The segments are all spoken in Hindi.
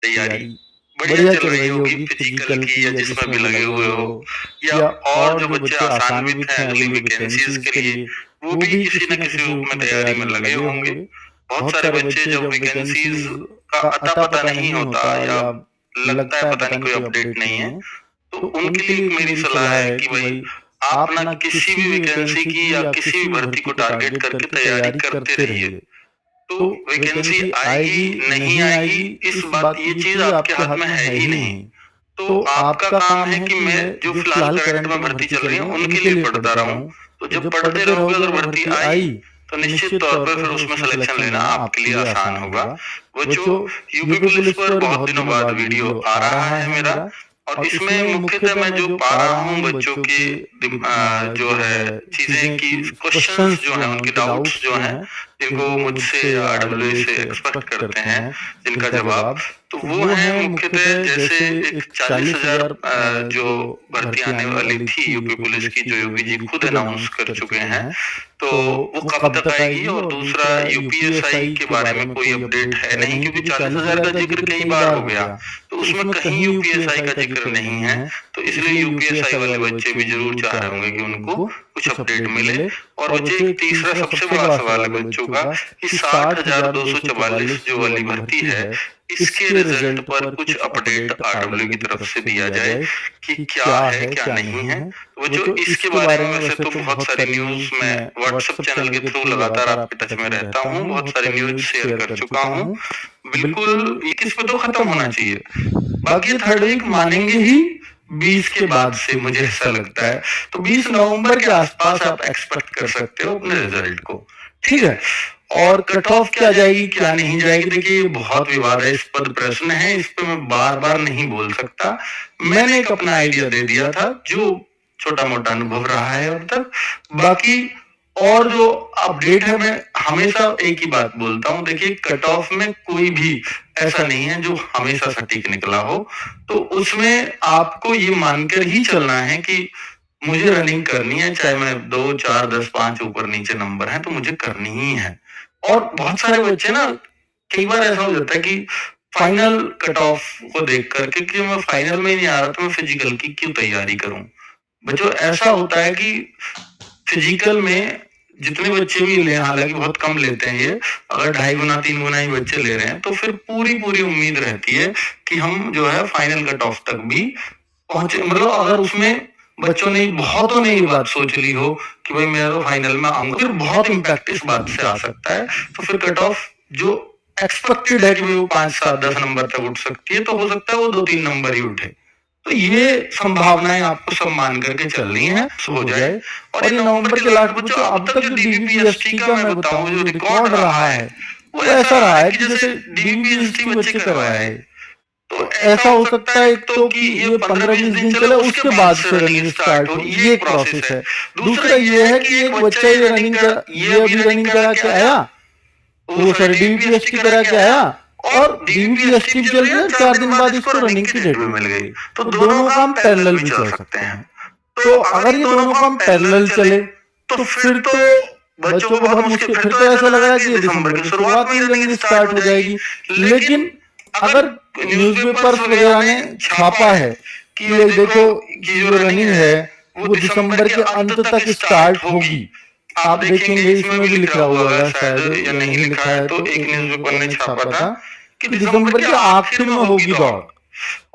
तैयारी बढ़िया चल रही होगी फिजिकल की, या जिसमें भी लगे हुए हो, या और जो बच्चे आशान्वित हैं अगली वैकेंसीज के लिए, वो भी किसी न किसी रूप में तैयारी में लगे होंगे। बहुत सारे बच्चे जब वैकेंसीज का अता पता नहीं होता, या लगता है पता नहीं कोई अपडेट नहीं है, तो उनके लिए एक मेरी सलाह है कि भाई आप ना किसी भी वैकेंसी की या किसी भी भर्ती को टारगेट करके तैयारी करते रहिए। तो वैकेंसी आएगी नहीं आएगी, इस बात ये चीज आपके हाथ में है ही नहीं। तो आपका काम है कि मैं जो फिलहाल करंट में भर्ती चल रही है उनके लिए पढ़ता रहूं। तो जब पढ़ते रहोगे अगर भर्ती आई तो निश्चित तौर पर फिर उसमें सिलेक्शन लेना आपके लिए आसान होगा। बच्चों, यूपी पुलिस पर बहुत दिनों बाद वीडियो आ रहा है मेरा, और इसमें मुख्यतः मैं जो पा रहा हूँ बच्चों की जो है चीजें की क्वेश्चंस जो है, उनके डाउट्स जो हैं, जिनको मुझसे या आरडब्ल्यूए से एक्सपेक्ट करते हैं जिनका जवाब, तो वो है मुख्यतः जैसे एक 40,000 जो भर्ती आने वाली थी यूपी पुलिस की, जो योगी जी खुद अनाउंस कर चुके हैं, तो वो कब तक आएगी, और दूसरा यूपीएसआई के बारे में कोई अपडेट है नहीं, क्योंकि 40,000 का जिक्र कई बार हो गया, तो उसमें कहीं यूपीएसआई का जिक्र नहीं है। तो इसलिए यूपीएसआई वाले बच्चे भी जरूर चाह रहे होंगे कि उनको कुछ अपडेट मिले। और बच्चे एक तीसरा सबसे बड़ा सवाल है बच्चों का कि 60,244 जो वाली भर्ती है, इसके रिजल्ट पर कुछ अपडेट आरडब्ल्यू की तरफ से दिया जाए कि क्या है क्या नहीं है। बच्चों, इसके बारे में वैसे तो बहुत सारी न्यूज मैं व्हाट्सएप चैनल के थ्रू लगातार आपके टच में रहता हूँ, बहुत सारी न्यूज शेयर कर चुका हूँ। बिल्कुल ये किस पे तो खत्म होना चाहिए, बाकी थर्ड वीक मानेंगे ही 20 के बाद से, मुझे ऐसा लगता है। तो 20 नवंबर के आसपास आप एक्सपेक्ट कर सकते हो अपने रिजल्ट को, ठीक है। और कट ऑफ क्या जाएगी क्या नहीं जाएगी, देखिए ये बहुत विवादास्पद प्रश्न है, इस पे मैं बार बार नहीं बोल सकता। मैंने एक अपना आइडिया दे दिया था जो छोटा मोटा अनुभव रहा है अब तक। बाकी और जो अपडेट है, मैं हमेशा एक ही बात बोलता हूँ, देखिए कट ऑफ में कोई भी ऐसा नहीं है जो हमेशा सटीक निकला हो। तो उसमें आपको ये मानकर ही चलना है कि मुझे रनिंग करनी है, चाहे मैं 2, 4, 10, 5 ऊपर नीचे नंबर है तो मुझे करनी ही है। और बहुत सारे बच्चे ना, कई बार ऐसा हो जाता है कि फाइनल कट ऑफ को देख करके कि मैं फाइनल में नहीं आ रहा तो मैं फिजिकल की क्यों तैयारी करूं। बच्चों, ऐसा होता है कि फिजिकल में जितने बच्चे भी ले, हालांकि बहुत कम लेते हैं ये, अगर 2.5 गुना 3 गुना ही बच्चे ले रहे हैं, तो फिर पूरी उम्मीद रहती है कि हम जो है फाइनल कट ऑफ तक भी पहुंचे। मतलब अगर उसमें बच्चों ने, बहुतों ने ये बात सोच ली हो कि भाई मैं तो फाइनल में आऊंगा, फिर बहुत इम्पैक्ट इस बात से आ सकता है। तो फिर कट ऑफ जो एक्सपेक्टेड है कि वो 5, 7, 10 नंबर तक उठ सकती है, तो हो सकता है वो 2, 3 नंबर ही उठे। तो ये संभावनाएं आपको सब मान करके चलनी है, हो जाए। और ये नवंबर के लास्ट, बच्चों अब तक जो डीबीपीएसटी का मैं बताऊं जो रिकॉर्ड रहा है, वो ऐसा रहा है कि जैसे डीबीपीएसटी बच्चे करवाए। तो ऐसा हो सकता है एक तो कि ये 15-20 दिन चले, उसके बाद से रनिंग स्टार्ट हो, ये एक प्रोसेस है। दूसरा ये है कि एक बच्चा ये अभी रनिंग करा के आया, वो सर डीबीपीएसटी करा के आया, और डीबीपीएसटी चल रही है, 4 दिन बाद इसको रनिंग की डेट भी मिल गई। तो दोनों काम पैरेलल भी चल सकते हैं। तो अगर ये दोनों काम पैरेलल चले तो फिर तो बच्चों को बहुत मुश्किल, फिर तो ऐसा लग रहा है कि दिसंबर की शुरुआत में रनिंग स्टार्ट हो जाएगी। लेकिन अगर न्यूज़पेपर्स वगैरह ने छापा है कि ये देखो कि जो रनिंग है वो दिसंबर के अंत तक स्टार्ट होगी, आप देखेंगे इसमें भी लिखा हुआ है, शायद या नहीं लिखा है, तो एक न्यूज़पेपर ने छापा था कि दिसंबर के आखिर में होगी दौड़।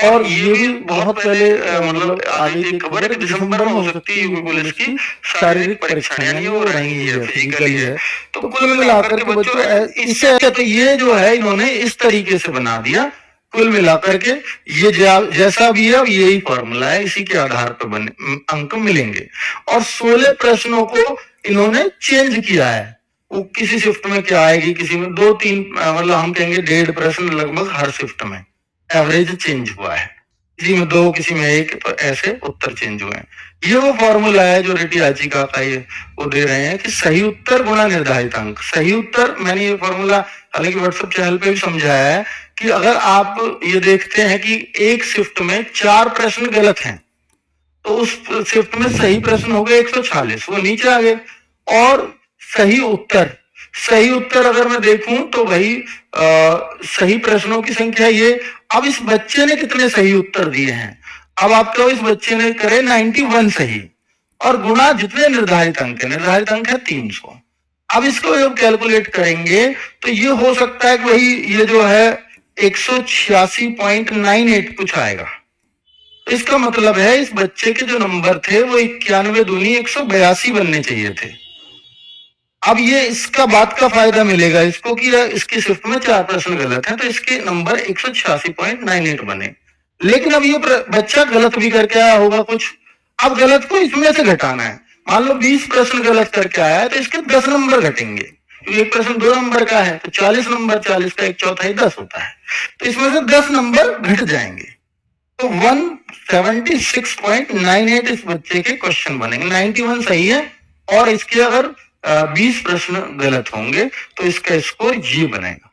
और ये भी बहुत पहले, मतलब आगे की खबर है कि दिसंबर में हो सकती है यूपी पुलिस की शारीरिक परीक्षाएं, यानी वो रहेंगी है, फिजिकली है। तो कुल मिलाकर के बच्चों, इससे तो ये जो है इन्होंने इस तरीके से बना दिया, कुल मिलाकर के ये जैसा भी है यही फॉर्मूला है, इसी के आधार पर बने अंक मिलेंगे। और 16 प्रश्नों को इन्होंने चेंज किया है, वो किसी शिफ्ट में क्या आएगी, किसी में 2-3, मतलब हम कहेंगे 1.5 प्रश्न लगभग हर शिफ्ट में एवरेज चेंज हुआ है, किसी में 2, किसी में 1, तो ऐसे उत्तर चेंज हुए हैं। ये वो फॉर्मूला है जो रिट याचिका का ये वो दे रहे हैं कि सही उत्तर गुना निर्धारित अंक। सही उत्तर, मैंने ये फॉर्मूला हालांकि व्हाट्सएप चैनल पे भी समझाया है कि अगर आप ये देखते हैं कि एक शिफ्ट में 4 प्रश्न गलत हैं, तो उस शिफ्ट में सही प्रश्न हो गए 146, वो नीचे आ गए। और सही उत्तर सही उत्तर अगर मैं देखूं तो भाई सही प्रश्नों की संख्या ये। अब इस बच्चे ने कितने सही उत्तर दिए हैं? अब आप कहो इस बच्चे ने करे 91 सही और गुणा जितने निर्धारित अंक है, निर्धारित अंक है 300। अब इसको जब कैलकुलेट करेंगे तो ये हो सकता है कि भाई ये जो है 186.98 कुछ आएगा। इसका मतलब है इस बच्चे के जो नंबर थे वो 91 दूनी 182 बनने चाहिए थे। अब ये इसका बात का फायदा मिलेगा इसको कि इसकी शिफ्ट में 4 प्रश्न गलत हैं तो इसके नंबर 186.98 बने। लेकिन अब ये बच्चा गलत भी करके आया होगा कुछ। अब गलत को इसमें से घटाना है। मान लो 20 प्रश्न गलत करके आया है तो इसके 10 नंबर घटेंगे। एक प्रश्न 2 नंबर का है तो 40 नंबर, 40 का 1/4 10 होता है, तो इसमें से 10 नंबर घट जाएंगे। तो 176.98 इस बच्चे के क्वेश्चन बनेंगे। 91 सही है और इसके अगर 20 प्रश्न गलत होंगे तो इसका स्कोर ये बनेगा।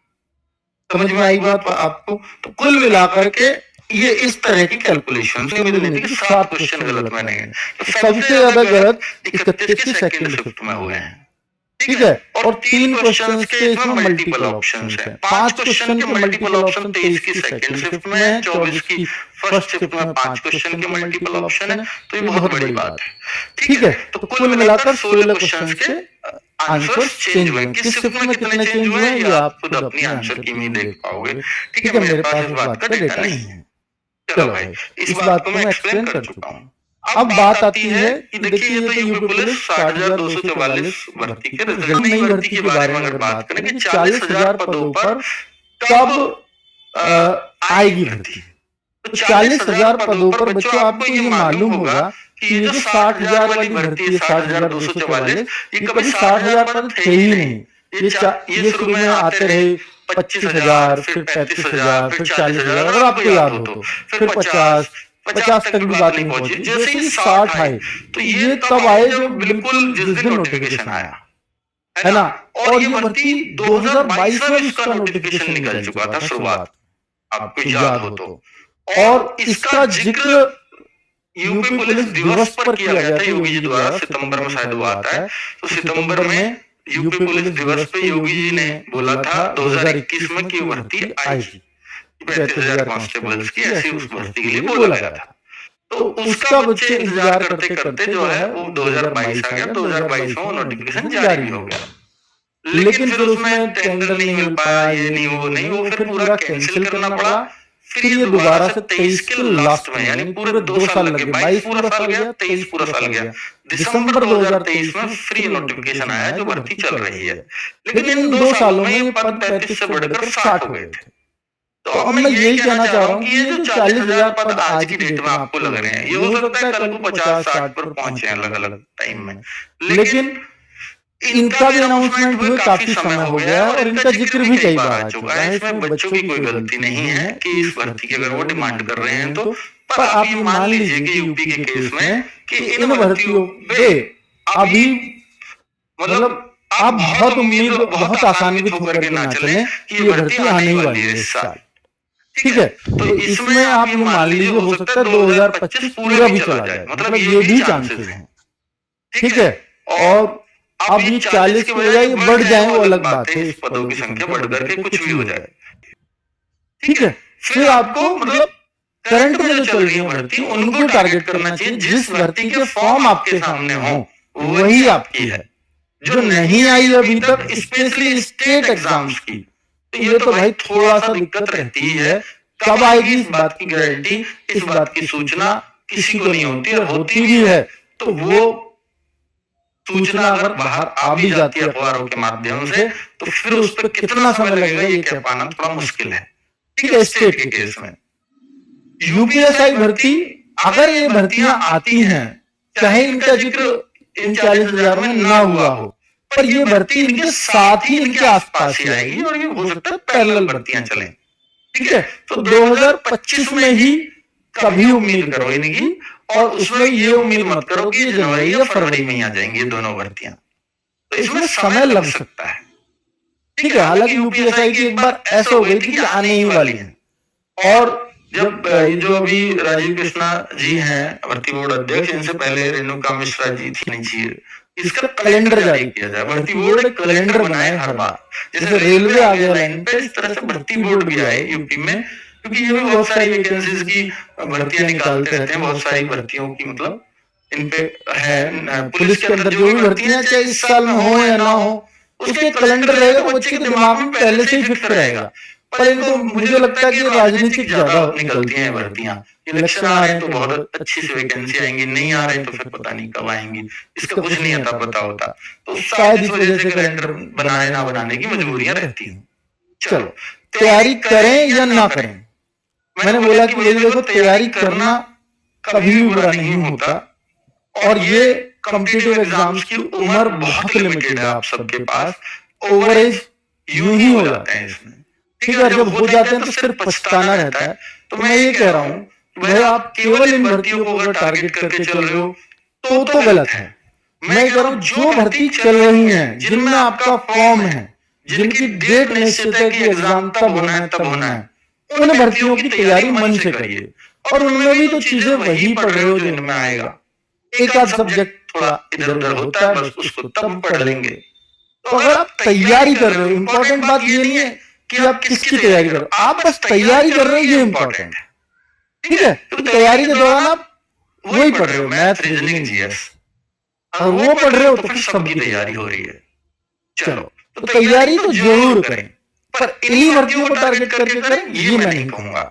समझ में आई बात आपको? तो कुल मिलाकर के ये इस तरह की कैलकुलेशन 7 क्वेश्चन गलत बनेंगे। तो सबसे ज्यादा गलत 31 के सेकंड शिफ्ट में हुए हैं, ठीक है। और 3 क्वेश्चन के इसमें मल्टीपल ऑप्शन है। 5 क्वेश्चन के मल्टीपल ऑप्शन 23 की सेकंड शिफ्ट में है, 24 की फर्स्ट शिफ्ट में 5 क्वेश्चन के मल्टीपल ऑप्शन है। तो ये बहुत बड़ी बात है, ठीक है। तो कुल मिलाकर 16 क्वेश्चन के आंसर चेंज हुए। किस शिफ्ट में कितने चेंज हुए ये आप खुद अपनी आंसर की में देख पाओगे, ठीक है। मेरे पास इस बात का डेटा नहीं है। चलो भाई, इस बात को मैं एक्सप्लेन कर चुका हूँ। अब बात आती है कि देखिए ये तो यूपी पुलिस 60,244 भर्ती के रिजल्ट, नई भर्ती के बारे में अगर बात करें कि 40,000 पदों पर कब आएगी भर्ती। तो 40,000 पदों पर बच्चों आपको ये मालूम होगा कि ये जो 60,000 वाली भर्ती है 60,244, ये कभी 60,000 पद थे ही नहीं। ये शुरू में आते रहे 25,000, फिर 35,000, फिर 40,000, अगर आपको याद हो तो, फिर 50 तक भी बात नहीं पहुंची। जैसे ही 60 आए तो ये तब आए जब बिल्कुल जिस दिन नोटिफिकेशन आया, है ना। और ये भर्ती 2022 में इसका नोटिफिकेशन निकल चुका था शुरुआत, आपको याद हो तो। और इसका जिक्र यूपी पुलिस दिवस पर किया गया था योगी जी द्वारा, सितंबर में शायद वो आता है। तो सितंबर में यूपी पुलिस दिवस पे योगी जी ने बोला था 2021 में कि भर्ती आएगी, 35,000 कांस्टेबल्स की, ऐसी उस भर्ती के लिए बोला गया था। तो उसका बच्चे इंतजार करते करते जो है वो 2022 आ गया। 2022 में नोटिफिकेशन जारी हो गया, लेकिन फिर उसमें टेंडर नहीं मिल पाया, ये नहीं वो नहीं, वो फिर पूरा कैंसिल करना पड़ा। फिर ये दोबारा से 23 के लास्ट में, यानी पूरे 2 साल लगे, 22 पूरा साल गया, 23 पूरा साल गया, दिसंबर 2023 में फ्री नोटिफिकेशन आया जो भर्ती चल रही है। लेकिन इन 2 सालों में ये पद 35 से बढ़कर 60 हो गए थे। तो अब मैं यही कहना चाह रहा हूँ कि ये जो 40,000 पद आज की डेट में आपको लग रहे हैं, ये हो सकता है कल को 50-60 पर पहुंचे अलग अलग टाइम में, लेकिन इनका भी अनाउंसमेंट हुए काफी समय हो गया और इनका जिक्र भी कई बार आ चुका है। इसमें बच्चों की कोई गलती नहीं है कि इस भर्ती की अगर वो डिमांड कर रहे हैं तो। पर आप ये मान लीजिए कि यूपी के केस में कि इन भर्तियों पे अभी मतलब आप बहुत उम्मीद, बहुत आसान्वित होकर के ना चलें कि ये भर्ती आने ही वाली है इस साल, ठीक है। तो इसमें आप ये मान लीजिए हो सकता है 2025 पूरा भी चला जाए, मतलब ये भी चांसेस हैं, ठीक है। और अब ये 40 की बजाय ये बढ़ जाए वो अलग बात है, इस पदों की संख्या बढ़ करके कुछ भी हो जाए, ठीक है। फिर आपको मतलब करंट में जो चल रही है भर्ती उनको टारगेट करना चाहिए। जिस भर्ती के फॉर्म आपके सामने हो वही आपकी है, जो नहीं आई अभी तक स्पेशली स्टेट एग्जाम्स की, तो ये तो भाई थोड़ा सा दिक्कत रहती ही है। कब आएगी इस बात की गारंटी, इस बात की सूचना किसी को नहीं होती, और होती भी है तो वो सूचना अगर बाहर आ भी जाती है अखबारों के माध्यम से तो फिर उस पर कितना समय लगेगा ये कह पाना थोड़ा मुश्किल है, ठीक है। स्टेट के केस में यूपीएसआई भर्ती, अगर ये भर्तियां आती हैं, चाहे इनका जिक्र इन 40,000 में ना हुआ हो, पर ये भर्ती इनके साथ ही इनके आसपास ही आएगी और ये हो सकता है पैरेलल भर्तियां चलें, ठीक है। तो 2025 में ही कभी उम्मीद करो इनकी, और उसमें ये उम्मीद मत करो कि ये जनवरी या फरवरी में ही आ जाएंगी ये दोनों भर्तियां। तो इसमें समय लग सकता है, ठीक है। हालांकि यूपीएसआई की एक बार ऐसा हो गई थी कि आने ही वाली है। और जब जो अभी राजीव कृष्णा जी हैं भर्ती बोर्ड अध्यक्ष, इनसे पहले रेणुका मिश्रा जी थी, इसका कैलेंडर जारी किया जाए। भर्ती बोर्ड एक कैलेंडर बनाए हर बार, जैसे रेलवे आ गया लाइन पे, इस तरह से भर्ती बोर्ड भी आए यूपी में, क्योंकि ये भी बहुत सारी वैकेंसीज की भर्तियां निकालते रहते हैं, बहुत सारी भर्तियों की मतलब इन पे है। पुलिस के अंदर जो भी भर्तियां चाहे इस साल में हो या ना हो, उसके कैलेंडर रहेगा तो बच्चे के दिमाग में पहले से ही फिक्स रहेगा। पर इनको मुझे लगता है कि राजनीतिक ज्यादा निकलती हैं भर्तियां। इलेक्शन आ रहे हैं तो बहुत अच्छी सी वैकेंसी आएंगी, नहीं आ रहे हैं तो फिर पता नहीं कब आएंगी, इसका कुछ नहीं आता पता होता। तो शायद इस वजह से कैलेंडर बनाने ना बनाने की मजबूरियां रहती हैं। चलो, तैयारी करें या ना करें, मैंने बोला कि ये देखो तैयारी करना कभी भी बुरा नहीं होता, और ये कॉम्पिटिटिव एग्जाम्स की उम्र बहुत लिमिटेड है आप सबके पास, ओवर एज यूं ही हो जाते हैं इसमें, ठीक है। और जब हो जाते हैं तो सिर्फ पछताना रहता है। तो मैं ये कह रहा हूं, भाई आप केवल इन भर्तियों को अगर टारगेट करके चल रहे हो तो गलत है। मैं कह रहा हूं जो भर्ती चल रही है, जिनमें आपका फॉर्म है, जिनकी डेट निश्चित है कि एग्जाम तब होना है तब होना है, उन भर्तियों की तैयारी मन से करिए। और उनमें भी तो चीजें वही पढ़ रहे हो जो इनमें आएगा, एक आध सब्जेक्ट थोड़ा इधर उधर होता है, बस उसको तब पढ़ लेंगे। तो अगर आप तैयारी कर रहे हो, इंपॉर्टेंट बात ये नहीं है कि आप किसकी तैयारी कर रहे हो, आप बस तैयारी कर रहे हो, ये इंपॉर्टेंट है, ठीक है। तो तैयारी के दौरान आप वही पढ़ रहे हो, मैथ, रीजनिंग, जीएस, और वो पढ़ रहे हो तो फिर सबकी तैयारी हो रही है। चलो, तो तैयारी तो जरूर करें, पर इन्हीं भर्तियों को टारगेट करके करें, ये मैं नहीं कहूंगा।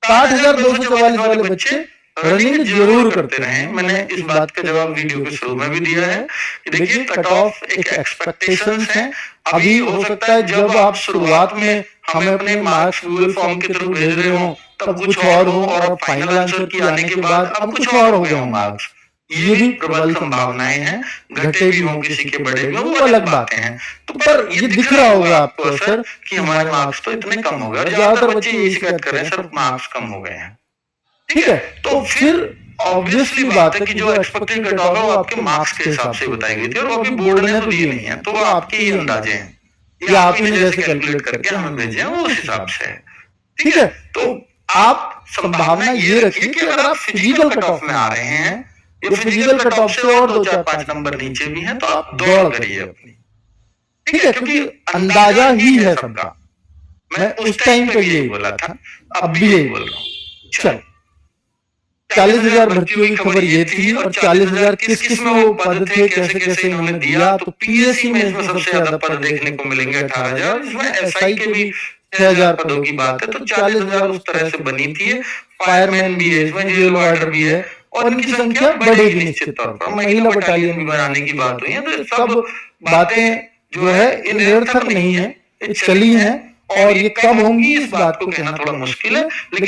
60,244 वाले बच्चे रनिंग जरूर करते रहे। मैंने इस बात का जवाब वीडियो के शुरू में भी दिया है कि देखिए कट ऑफ एक एक्सपेक्टेशंस है। अभी हो सकता है जब आप शुरुआत में हमें अपने मार्क्स गूगल फॉर्म के थ्रू भेज रहे हो तब कुछ और हो, और अब फाइनल आंसर की आने के बाद अब कुछ और हो गए हो मार्क्स, ये भी प्रबल संभावनाएं हैं। घटे भी हों किसी के बड़े भी, वो अलग बातें हैं। तो पर ये दिख रहा होगा आपको असर कि हमारे मार्क्स तो इतने कम हो गए, और ज्यादातर बच्चे यही शिकायत कर रहे हैं सर मार्क्स कम हो गए हैं, ठीक है। तो फिर ऑब्वियसली बात है कि जो एक्सपेक्टेड कट ऑफ है वो आपके मार्क्स के हिसाब से बताई गई थी, और वो अभी बोर्ड ने तो दिए नहीं है, तो वो आपके ही अंदाजे हैं, या आप ही ने जैसे कैलकुलेट करके हमें भेजे हैं वो उस हिसाब से है, ठीक है। तो आप संभावना ये रखिए कि अगर आप फिजिकल कट ऑफ में आ रहे हैं, या फिजिकल कट ऑफ से और 2-4-5 नंबर नीचे भी हैं, तो आप दौड़ करिए अपनी, ठीक है, क्योंकि अंदाजा ही है सबका। मैं उस टाइम पे यही बोला था, अब भी यही बोल रहा हूँ। चलो, 40,000 भर्तियों की खबर ये थी, और 40,000 किस किस में वो पद थे, कैसे कैसे इन्होंने दिया। तो पीएससी में इसमें सबसे ज्यादा पद देखने को मिलेंगे 18,000, इसमें एसआई के भी 6,000 पदों की बात है, तो 40,000 उस तरह से बनी थी। फायरमैन भी है इसमें, जेल वार्डर भी है, और इनकी संख्या बढ़ेगी निश्चित तौर पर। महिला बटालियन भी बनाने की बात हुई है, तो सब बातें जो है ये निरर्थक नहीं है, ये चली है, और ये कब होंगी इस बात को कहना थोड़ा मुश्किल है, लेकिन